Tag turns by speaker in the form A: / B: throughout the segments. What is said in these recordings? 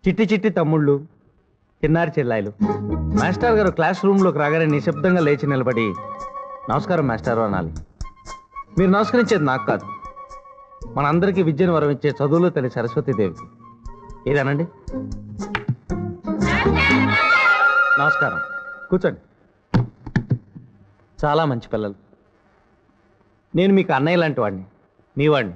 A: చిట్టి చిట్టి తమ్ముళ్ళు, చిన్నారి చెల్లాయిలు. మాస్టర్ గారు క్లాస్ రూమ్లోకి రాగానే నిశ్శబ్దంగా లేచి నిలబడి నమస్కారం మాస్టారు అనాలి. మీరు నమస్కరించేది నాకు కాదు, మనందరికీ విద్యను వరమిచ్చే చదువులో తల్లి సరస్వతీదేవికి. ఏదనండి? నమస్కారం, కూర్చోండి. చాలా మంచి పిల్లలు. నేను మీకు అన్నయ్య లాంటి వాడిని, మీ వాడిని.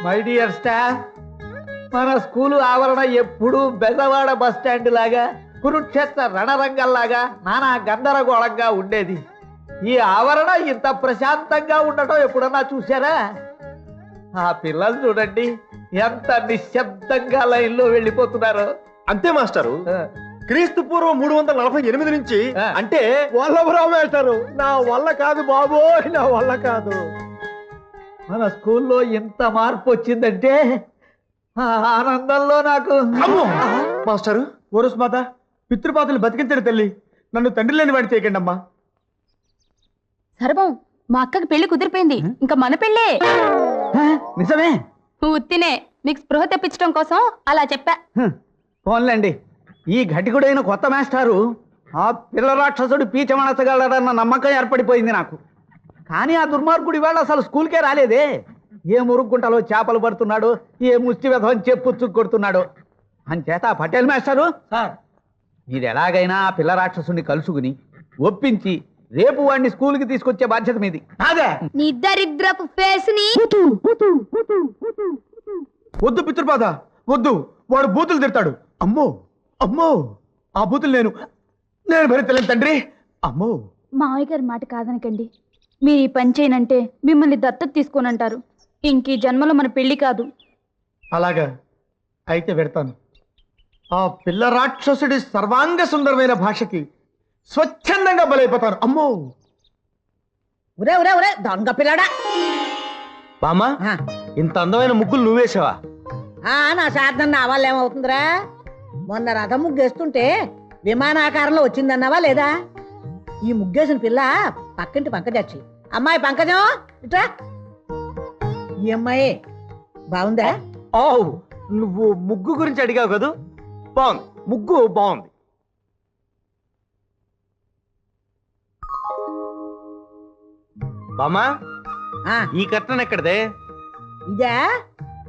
A: మై డియర్ స్టాఫ్, మన స్కూలు ఆవరణ ఎప్పుడు బెజవాడ బస్ స్టాండ్ లాగా, కురుక్షేత్ర రణరంగంలాగా నానా గందరగోళంగా ఉండేది. ఈ ఆవరణ ఇంత ప్రశాంతంగా ఉండటం ఎప్పుడన్నా చూసారా? ఆ పిల్లలు చూడండి ఎంత నిశ్శబ్దంగా లైన్లో వెళ్ళిపోతున్నారు.
B: అంతే మాస్టారు, క్రీస్తు పూర్వం 348 నుంచి. అంటే
C: వల్లభరావు మాస్టారు, నా వల్ల కాదు బాబోయ్, నా వల్ల కాదు.
A: మన స్కూల్లో ఎంత మార్పు వచ్చిందంటే ఆ ఆనందంలో నాకు.
C: మాస్టారు, ఓరస్ మాత పితృపాతులు బతికించడు తల్లి, నన్ను తండ్రి లేని వాడి చేయకండి అమ్మా.
D: సర్వం, మా అక్కకి పెళ్లి కుదిరిపోయింది, ఇంకా మన పెళ్ళే.
A: నిజమే?
D: ఉత్తినే మీకు స్పృహ తెప్పించడం కోసం అలా చెప్పా.
A: పోన్లేండి, ఈ ఘటికుడైన కొత్త మాస్టారు ఆ పిల్ల రాక్షసుడు పీచమనసగలడన్న నమ్మకం ఏర్పడిపోయింది నాకు. కానీ ఆ దుర్మార్గుడి వాడు అసలు స్కూల్కే రాలేదే. ఏ మురుగుంటలో చేపలు పడుతున్నాడు, ఏ ముష్టి విధం చెప్పుచ్చు కొడుతున్నాడు. అంచేత పటేల్ మాస్టారు సార్, మీరు ఎలాగైనా ఆ పిల్ల రాక్షసుని కలుసుకుని ఒప్పించి రేపు వాడిని స్కూల్కి తీసుకొచ్చే బాధ్యత మీది. అదే
D: నీ దరిద్రపు ఫేస్ ని.
C: వద్దు పితృపాద వద్దు, వాడు బూతులు తిడతాడు. అమ్మో అమ్మో, ఆ బూతులు నేను భరించలేను తండ్రి. అమ్మో.
D: మావయ్య గారి మాట కాదనకండి, మీరు ఈ పని చేయనంటే మిమ్మల్ని దత్తత తీసుకోనంటారు. ఇంక ఈ జన్మలో మన పెళ్లి కాదు.
C: అలాగా అయితే పెడతాను. ఆ పిల్ల రాక్షసుడి సర్వాంగ సుందరమైన భాషకి స్వచ్ఛందంగా బలైపోతాను. అమ్మో.
E: ఉరే ఉరే ఉరే దొంగ పిల్లడా.
A: బామ్మా, ఇంత అందమైన ముగ్గులు నువ్వేసావా?
E: నా శార్థం నా వల్ల ఏమవుతుందిరా? మొన్న రథం ముగ్గేస్తుంటే విమానాకారంలో వచ్చిందన్నావా లేదా? ఈ ముగ్గేసిన పిల్ల పక్కింటి పంకజచ్చి. అమ్మాయి పంకజం ఇట్రా. ఈ అమ్మాయి బాగుందా?
A: ఓ, నువ్వు ముగ్గు గురించి అడిగావు కదూ? బాగుంది, ముగ్గు బాగుంది. బామ్మా, ఈ కట్టన్ ఎక్కడదే?
E: ఇదే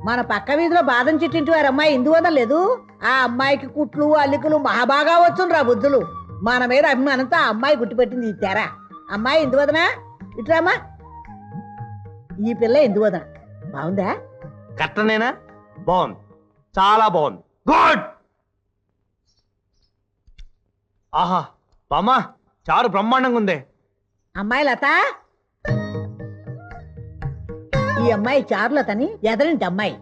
E: మన పక్క వీధిలో బాదం చెట్టింటి వారి అమ్మాయి ఇందువల్ల లేదు. ఆ అమ్మాయికి కుట్లు అల్లికలు మహాబాగా వచ్చుండ్రా బుద్ధులు. మన మీద అభిమానంతో ఆ అమ్మాయి గుర్తుపెట్టింది ఈ తెర. అమ్మాయి ఇందువదనా ఇట్రామా. ఈ పిల్ల ఇందువదన బాగుందా?
A: కట్టనేనా? బాగుంది, చాలా బాగుంది. గుడ్. ఆహా బామ్మా, చారు బ్రహ్మాండంగా ఉందే.
E: అమ్మాయి లత, ఈ అమ్మాయి చారులతని ఎదరింటి అమ్మాయి.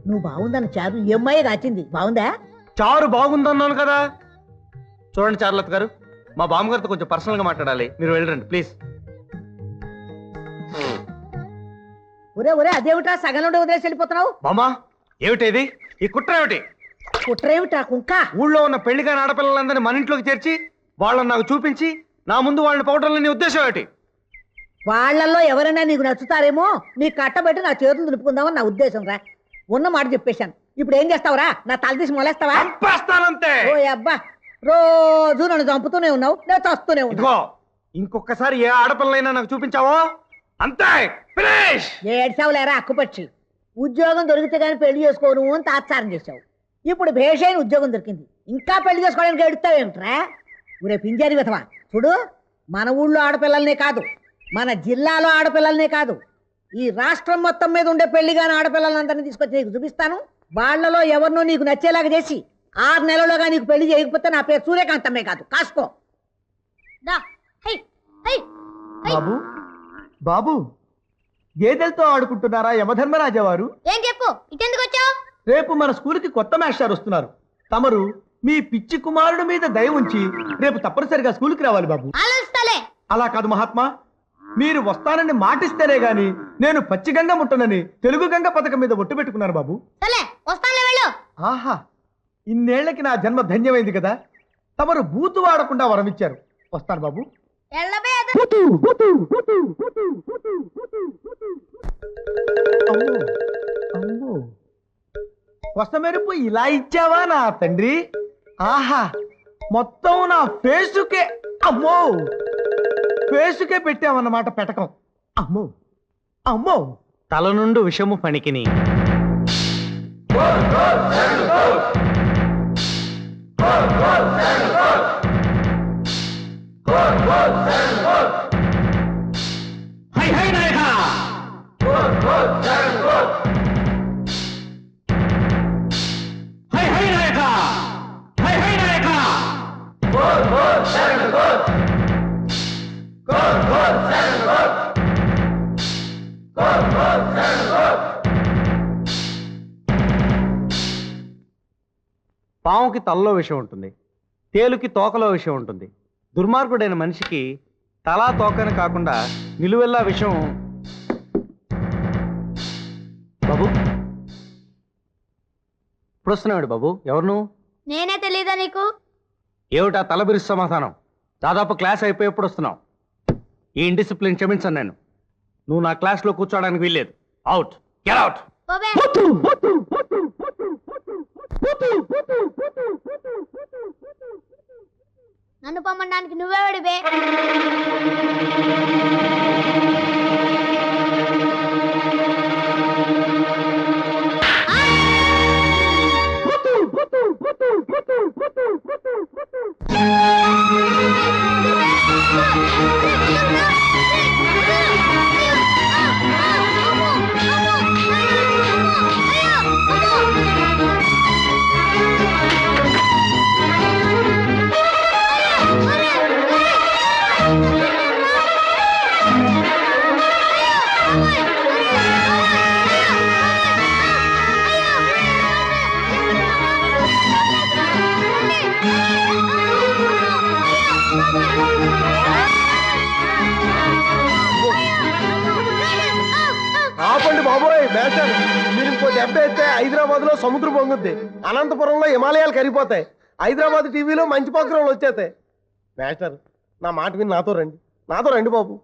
E: నువ్వు బాగుందన్న చారు ఈ అమ్మాయి కాచింది. బాగుందా?
A: చారు బాగుందన్నాను కదా. చూడండి చారులత గారు, మా బామ్మగారితో కొంచెం పర్సనల్ గా మాట్లాడాలి, మీరు వెళ్ళండి ప్లీజ్.
E: ఒరే ఒరే అదేమిటా సగంలో వదిలేసి వెళ్ళిపోతున్నావు?
A: బామ్మా, ఏమిటేది? ఈ కుట్ర ఏమిటి?
E: కుట్రేమిటా కుంక?
A: ఊళ్ళో ఉన్న పెళ్లిగాని ఆడపిల్లలందరినీ మన ఇంట్లోకి చేర్చి వాళ్ళని నాకు చూపించి నా ముందు వాళ్ళని పౌడర్లని ఉద్దేశం ఏమిటి?
E: వాళ్లలో ఎవరైనా నీకు నచ్చుతారేమో నీ కట్టబెట్టి నా చేతులు దులుపుకుందామని నా ఉద్దేశం రా. ఉన్న మాట చెప్పేశాను. ఇప్పుడు ఏం చేస్తావురా? నా తల తీసి మొలేస్తావా?
A: చంపేస్తానంతే.
E: ఓ అబ్బా, రోజు నన్ను చంపుతూనే ఉన్నావు, నేను చస్తూనే
A: ఇదిగో, ఇంకొకసారి ఏ ఆడపిల్లైనా నాకు చూపించావో అంతే, ఫినిష్.
E: ఏడ్చావులేరా అక్కుపచ్చి. ఉద్యోగం దొరికితే గానీ పెళ్లి చేసుకోను అని తాత్సారం చేశావు. ఇప్పుడు భేషైన ఉద్యోగం దొరికింది, ఇంకా పెళ్లి చేసుకోవడానికి ఎడుతావేమిట్రా? ఊరే పింజారి విధవా, చూడు, మన ఊళ్ళో ఆడపిల్లలనే కాదు, మన జిల్లాలో ఆడపిల్లలనే కాదు, ఈ రాష్ట్రం మొత్తం మీద ఉండే పెళ్లిగాని ఆడపిల్లలందరినీ తీసుకొచ్చి నీకు చూపిస్తాను. వాళ్లలో ఎవరినో నీకు నచ్చేలాగా చేసి 6 నెలలుగా నీకు పెళ్లి చేయకపోతే నా పేరు సూర్యకాంతమే కాదు, కాసుకో.
C: బాబు బాబు, గేదెలతో ఆడుకుంటున్నారా యమధర్మరాజా వారు?
D: ఏం చెప్పు, ఇటెందుకు వచ్చావు?
C: రేపు మన స్కూల్కి కొత్త మాస్టర్ వస్తున్నారు. తమరు మీ పిచ్చి కుమారుడు మీద దయ ఉంచి రేపు తప్పనిసరిగా స్కూల్కి రావాలి బాబు. అలా కాదు మహాత్మా, మీరు వస్తానని మాటిస్తేనే గాని నేను పచ్చి గంగ ముట్టనని తెలుగు గంగ పథకం మీద ఒట్టు పెట్టుకున్నాను బాబు. ఆహా, ఇన్నేళ్లకి నా జన్మ ధన్యమైంది కదా. తమరు బూతు వాడకుండా వరమిచ్చారు. వస్తాను బాబు. అమ్మో కొస మెరుపు ఇలా ఇచ్చావా నా తండ్రి? ఆహా, మొత్తం నా ఫేసుకే, అమ్మో ఫేసుకే పెట్టావన్నమాట పెటకం. అమ్మో అమ్మో,
A: తల నుండి విషము పణికిని. పావుకి తలలో విషయం ఉంటుంది, తేలుకి తోకలో విషయం ఉంటుంది. దుర్మార్గుడైన మనిషికి తలా తోకని కాకుండా నిలువెల్లా విషయం. బాబు ఇప్పుడు వస్తున్నాడు. బాబు ఎవరు నువ్వు?
D: నేనే తెలీదా నీకు?
A: ఏమిటా తల బిరుసు సమాధానం? దాదాపు క్లాస్ అయిపోయేప్పుడు వస్తున్నావు. ఈ ఇండిసిప్లిన్ క్షమించను నేను. నువ్వు నా క్లాస్లో కూర్చోవడానికి వీల్లేదు. Out, get out.
D: నన్ను పొమ్మడానికి నువ్వెవడివే?
B: ఆపండి బాబోయ్ మేస్టర్, మీరు ఇంకో దెబ్బ అయితే హైదరాబాద్ లో సముద్రం పొంగుద్ది, అనంతపురంలో హిమాలయాలు కరిగిపోతాయి, హైదరాబాద్ టీవీలో మంచి ప్రోగ్రాంలు వచ్చేస్తాయి. మేస్టర్ నా మాట విని నాతో రండి బాబు.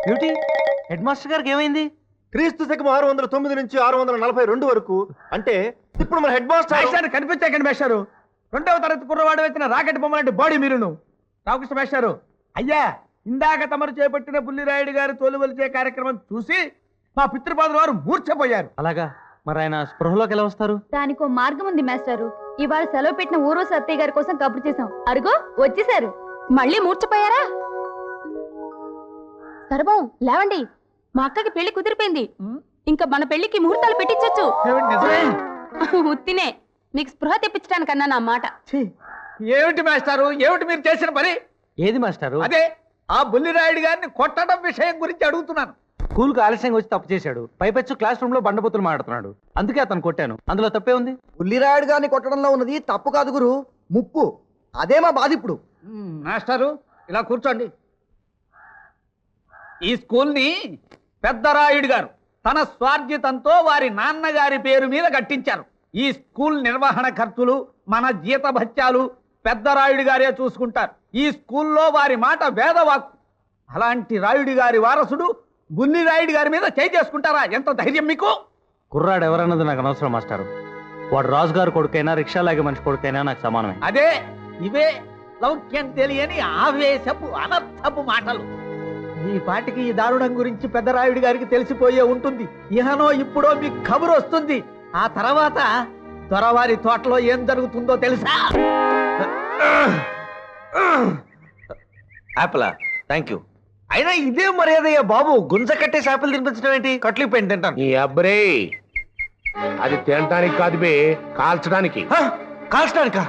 A: ఏమిటి హెడ్ మాస్టర్ గారికి ఏమైంది?
B: క్రీస్తు శకం 609 నుంచి 642 వరకు, అంటే ఇప్పుడు మన హెడ్ మాస్టర్
C: కనిపించాకండి మేస్టారు. 2వ తరగతి కుర్రవాడు వచ్చిన రాకెట్ బొమ్మలాంటి బాడీ మీరును. రామకృష్ణ మేస్టారు, అయ్యా ఇందాక తమరు చేపట్టిన బుల్లిరాయుడు గారి తోలువలిచే కార్యక్రమం చూసి మా పితృపాదుల వారు మూర్ఛపోయారు.
A: అలాగా, మరి ఆయన స్పృహలోకి ఎలా వస్తారు?
D: దానికో మార్గం ఉంది మాస్టారు. ఇవాళ సెలవు పెట్టిన ఊర్వశి అత్తయ్య గారి కోసం కబురు చేశాం. అరుగో వచ్చేసారు. మళ్ళీ మూర్ఛపోయారా? సర్వం లేవండి, మా అక్కకి పెళ్లి కుదిరిపోయింది. ఇంకా మన పెళ్లికి ముహూర్తాలు పెట్టించొచ్చు.
C: నిజమే?
D: ఉత్తినే మీకు స్పృహ తెప్పించడానికన్నా నా మాట.
C: ఏమిటి మాస్టారు, ఏమిటి మీరు చేసిన పని?
A: ఏది మాస్టారు?
C: అదే ఆ బుల్లిరాయుడు గారిని కొట్టడం విషయం గురించి అడుగుతున్నాను.
A: స్కూల్కి ఆలస్యంగా వచ్చి తప్పు చేశాడు. పైపెచ్చు క్లాస్ రూమ్ లో బండబూతులు మాడుతున్నాడు. అందుకే అతను కొట్టాను. అందులో తప్పే ఉంది?
F: బుల్లిరాయుడు గారిని కొట్టడంలో ఉన్నది తప్పు కాదు గురు, ముప్పు. అదే మా బాధ ఇప్పుడు.
C: మాస్టారు ఇలా కూర్చోండి. ఈ స్కూల్ని పెద్దరాయుడు గారు తన స్వార్జితంతో వారి నాన్నగారి పేరు మీద కట్టించారు. ఈ స్కూల్ నిర్వహణ ఖర్చులు, మన జీతభత్యాలు పెద్దరాయుడు గారే చూసుకుంటారు. ఈ స్కూల్లో వారి మాట వేదవాక్కు. అలాంటి రాయుడి గారి వారసుడు బుల్లి రాయుడు గారి మీద చేయి చేసుకుంటారా? ఎంత ధైర్యం మీకు?
A: కుర్రాడు ఎవరన్నది నాకు అనవసరం మాస్టారు. వాడు రాజుగారు కొడుకైనా, రిక్షా లాగే మనిషి కొడుకైనా నాకు సమానమే.
C: అదే ఇవే లౌక్యం తెలియని ఆవేశపు అనర్థపు మాటలు. ఈ పాటికి ఈ దారుణం గురించి పెద్దరాయుడి గారికి తెలిసిపోయే ఉంటుంది. ఇహనో ఇప్పుడో మీకు కబురు వస్తుంది. ఆ తర్వాత దొరవారి తోటలో ఏం జరుగుతుందో తెలుసా?
A: యాపిలా? Thank you.
C: అయినా ఇదే మర్యాదయ్యా బాబు, గుంజ కట్టేసి యాపిల్ తినిపించడం ఏంటి? కట్లు పెండి తింటాను.
B: ఈ అబ్బరే, అది తినటానికి కాదు బే, కాల్చడానికి.
C: కాల్చడానికా?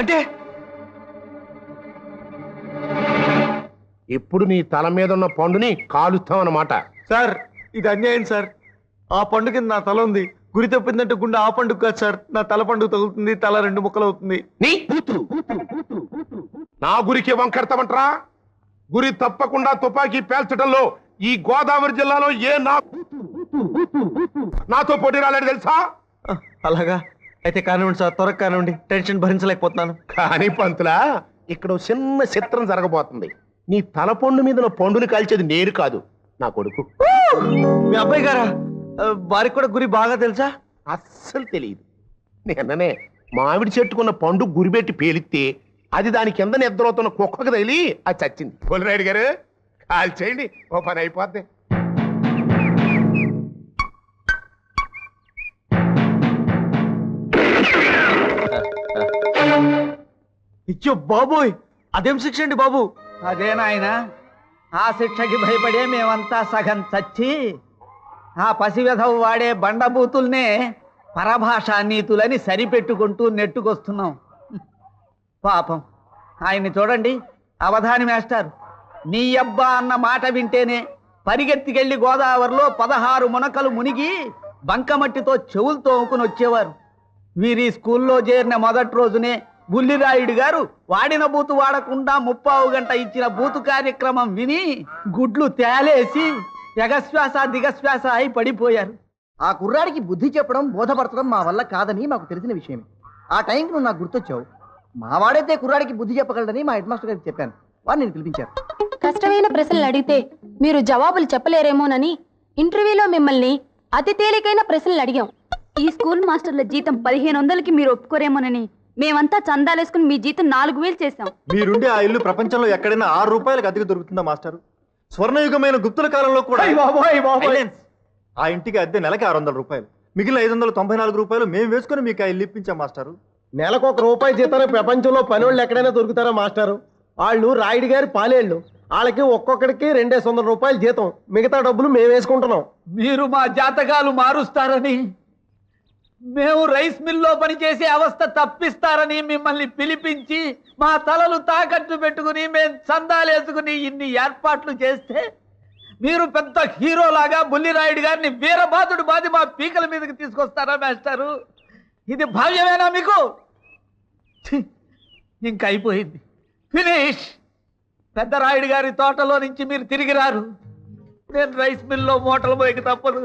C: అంటే
B: ఇప్పుడు నీ తల మీద ఉన్న పండుని కాలుస్తాం అన్నమాట.
C: సార్ ఇది అన్యాయం సార్. ఆ పండు కింద నా తల ఉంది. గురి తప్పిందంటే గుండె ఆ పండుగ కాదు సార్. నా తల పండుగ తగులుతుంది, తల 2 ముక్కలు అవుతుంది.
B: నీ నా గురికి వంకడతామంటరా? గురి తప్పకుండా తుపాకీ పేల్చడంలో ఈ గోదావరి జిల్లాలో నాతో పోటీ రాలేడు తెలుసా?
C: అలాగా? అయితే కానివ్వండి సార్, త్వరగా కానివ్వండి. టెన్షన్ భరించలేకపోతున్నాను.
B: కానీ పంతులా, ఇక్కడ చిన్న చిత్రం జరగబోతుంది.
G: నీ తల పండు మీద నా పండుని కాల్చేది నేను కాదు, నా కొడుకు.
C: మీ అబ్బాయి గారా? వారికి కూడా గురి బాగా తెలుసా?
G: అస్సలు తెలియదు. నిన్ననే మామిడి చెట్టుకున్న పండు గురిపెట్టి పేలిస్తే అది దాని కింద నిద్రవుతున్న కుక్కకు తగిలి అది చచ్చింది. కొలిరాయుడు గారు కాల్ చేయండి, ఓ పని అయిపోద్ది.
C: ఇచ్చో బాబోయ్, అదేం శిక్ష అండి బాబు?
A: అదే నాయనా, ఆ శిక్షకి భయపడే మేమంతా సగం చచ్చి ఆ పసివెధవు వాడే బండబూతుల్నే పరభాషా నీతులని సరిపెట్టుకుంటూ నెట్టుకొస్తున్నాం. పాపం ఆయన్ని చూడండి, అవధాని మాస్టర్. నీ అబ్బా అన్న మాట వింటేనే పరిగెత్తికెళ్లి గోదావరిలో 16 మునకలు మునిగి బంకమట్టితో చెవులు తోముకుని వచ్చేవారు. వీరి స్కూల్లో చేరిన మొదటి రోజునే బుల్లిరాయుడు గారు వాడిన బూతు వాడకుండా 30 గంట ఇచ్చిన బూతు కార్యక్రమం విని గుడ్లు తేలేసి ఎగశ్వాస దిగశ్వాస అయి పడిపోయారు.
F: ఆ కుర్రాడికి బుద్ధి చెప్పడం బోధపరచడం మా వల్ల కాదని మాకు తెలిసిన విషయమే. ఆ టైంకి నువ్వు నాకు గుర్తొచ్చావు. మా వాడైతే కుర్రాడికి బుద్ధి చెప్పగలడని మా హెడ్ మాస్టర్ గారికి చెప్పాను. వాడు నేను పిలిపించారు.
H: కష్టమైన ప్రశ్నలు అడిగితే మీరు జవాబులు చెప్పలేరేమోనని ఇంటర్వ్యూలో మిమ్మల్ని అతి తేలికైన ప్రశ్నలు అడిగాం.
D: ఈ స్కూల్ మాస్టర్ల జీతం 1500కి మీరు ఒప్పుకోరేమోనని మేమంతా చందాలేసుకుని మీ జీతం 4000 చేశాం.
C: మీరుండే ఆ ఇల్లు ప్రపంచంలో ఎక్కడైనా 6 రూపాయలకు అద్దెకు దొరుకుతుందా మాస్టర్? స్వర్ణయుగమైన గుప్తుల కాలంలో కూడా Silence! ఆ ఇంటికి అద్దె నెలకి 600 రూపాయలు. మిగిలిన 594 రూపాయలు మేము వేసుకుని మీకు ఆ ఇల్లు ఇప్పించాం మాస్టారు.
B: నెలకు ₹1 జీతానికి ప్రపంచంలో పనోళ్ళు ఎక్కడైనా దొరుకుతారా మాస్టారు? వాళ్ళు రాయుడు గారి పాలేళ్ళు. వాళ్ళకి ఒక్కొక్కడికి 200 రూపాయలు జీతం. మిగతా డబ్బులు మేము వేసుకుంటున్నాం.
A: మీరు మా జాతకాలు మారుస్తారని, మేము రైస్ మిల్లో పనిచేసే అవస్థ తప్పిస్తారని మిమ్మల్ని పిలిపించి మా తలలు తాకట్టు పెట్టుకుని మేము చందాలేసుకుని ఇన్ని ఏర్పాట్లు చేస్తే మీరు పెద్ద హీరోలాగా బుల్లిరాయుడు గారిని వీరబాదుడు బాది మా పీకల మీదకి తీసుకొస్తారా మాస్టారు? ఇది భావ్యమేనా మీకు? ఇంక అయిపోయింది, ఫినిష్. పెద్ద రాయుడు గారి తోటలో నుంచి మీరు తిరిగి రారు. నేను రైస్ మిల్లో మూటలు పోయిక తప్పదు.